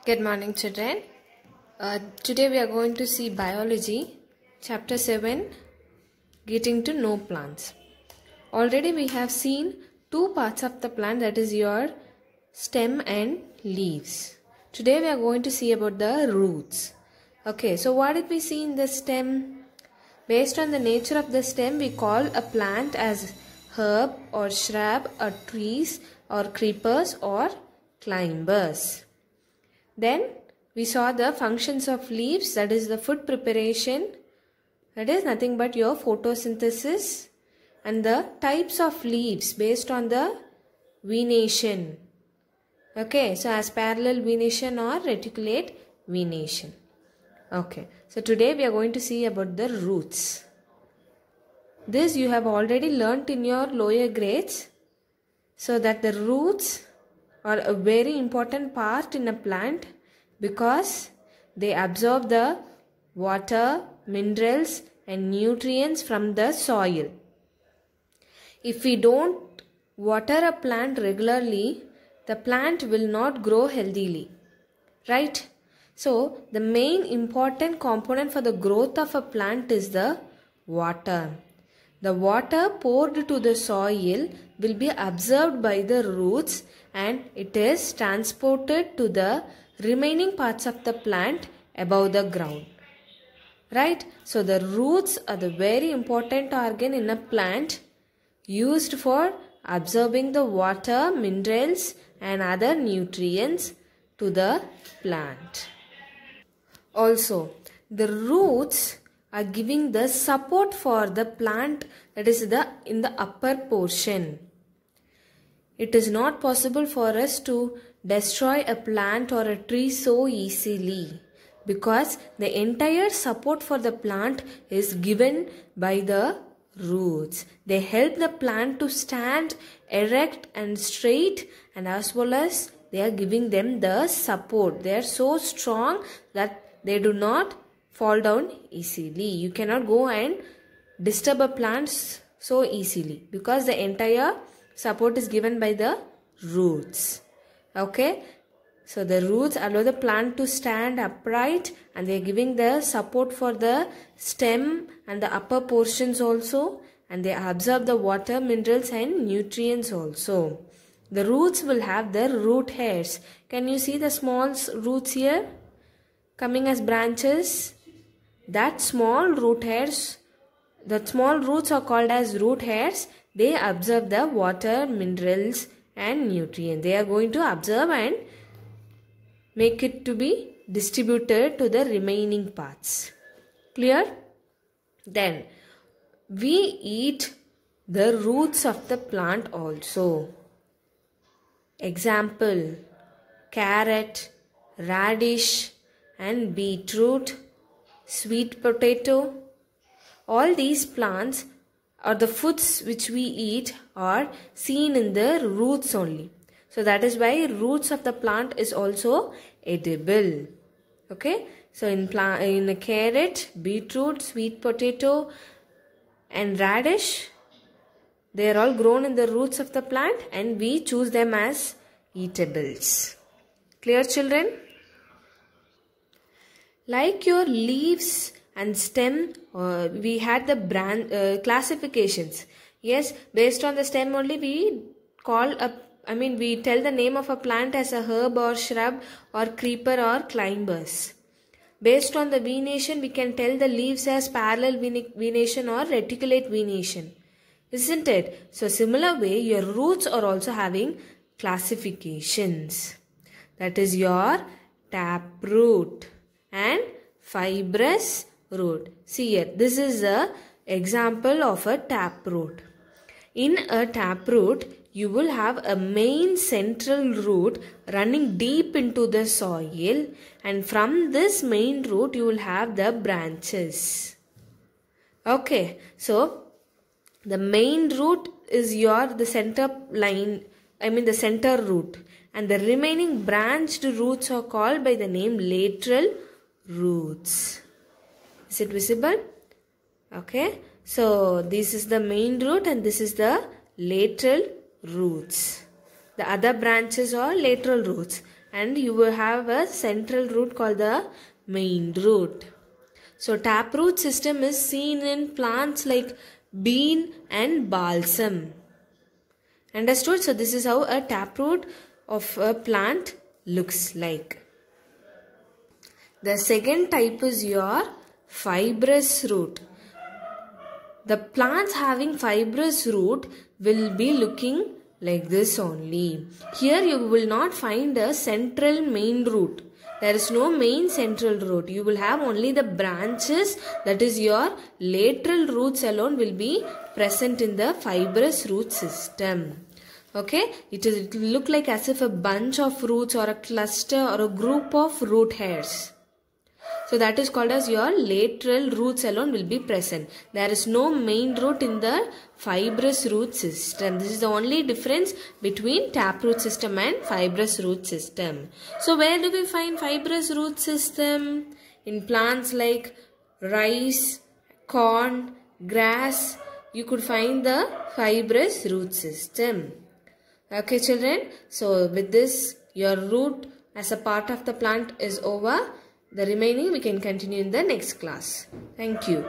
Good morning, children. Today we are going to see biology, chapter 7, getting to know plants. Already we have seen two parts of the plant, that is your stem and leaves. Today we are going to see about the roots. Okay, so what did we see in the stem? Based on the nature of the stem, we call a plant as herb or shrub or trees or creepers or climbers. Then we saw the functions of leaves, that is the food preparation, that is nothing but your photosynthesis, and the types of leaves based on the venation. Okay, so as parallel venation or reticulate venation. Okay, so today we are going to see about the roots. This you have already learnt in your lower grades, so that the roots are a very important part in a plant because they absorb the water, minerals and nutrients from the soil. If we don't water a plant regularly, the plant will not grow healthily, right? So the main important component for the growth of a plant is the water. The water poured to the soil will be absorbed by the roots and it is transported to the remaining parts of the plant above the ground. Right? So the roots are the very important organ in a plant used for absorbing the water, minerals and other nutrients to the plant. Also, the roots are giving the support for the plant, that is in the upper portion. It is not possible for us to destroy a plant or a tree so easily because the entire support for the plant is given by the roots. They help the plant to stand erect and straight, and as well as they are giving them the support. They are so strong that they do not fall down easily. You cannot go and disturb a plant so easily because the entire support is given by the roots. Okay, so the roots allow the plant to stand upright and they are giving the support for the stem and the upper portions also, and they absorb the water, minerals and nutrients also. The roots will have the root hairs. Can you see the small roots here coming as branches? That small root hairs, the small roots are called as root hairs. They absorb the water, minerals and nutrients. They are going to absorb and make it to be distributed to the remaining parts. Clear? Then we eat the roots of the plant also. Example, carrot, radish and beetroot, sweet potato. All these plants or the foods which we eat are seen in the roots only. So that is why roots of the plant is also edible. Okay. So in a carrot, beetroot, sweet potato and radish, they are all grown in the roots of the plant and we choose them as eatables. Clear, children? Like your leaves and stem, we had the classifications. Yes, based on the stem only we we tell the name of a plant as a herb or shrub or creeper or climbers. Based on the venation, we can tell the leaves as parallel venation or reticulate venation. Isn't it? So similar way, your roots are also having classifications. That is your taproot and fibrous root. See here, this is a example of a taproot. In a taproot, you will have a main central root running deep into the soil, and from this main root you will have the branches. Okay, so the main root is the center line, the center root, and the remaining branched roots are called by the name lateral roots. Is it visible? Okay. So this is the main root and this is the lateral roots. The other branches are lateral roots. and you will have a central root called the main root. So taproot system is seen in plants like bean and balsam. Understood? So this is how a taproot of a plant looks like. The second type is your fibrous root. The plants having fibrous root will be looking like this only. Here you will not find a central main root. There is no main central root. You will have only the branches, that is your lateral roots alone will be present in the fibrous root system. Okay, it will look like as if a bunch of roots or a cluster or a group of root hairs. So that is called as your lateral roots alone will be present. There is no main root in the fibrous root system. This is the only difference between taproot system and fibrous root system. So where do we find fibrous root system? In plants like rice, corn, grass, you could find the fibrous root system. Okay children, so with this your root as a part of the plant is over. The remaining we can continue in the next class. Thank you.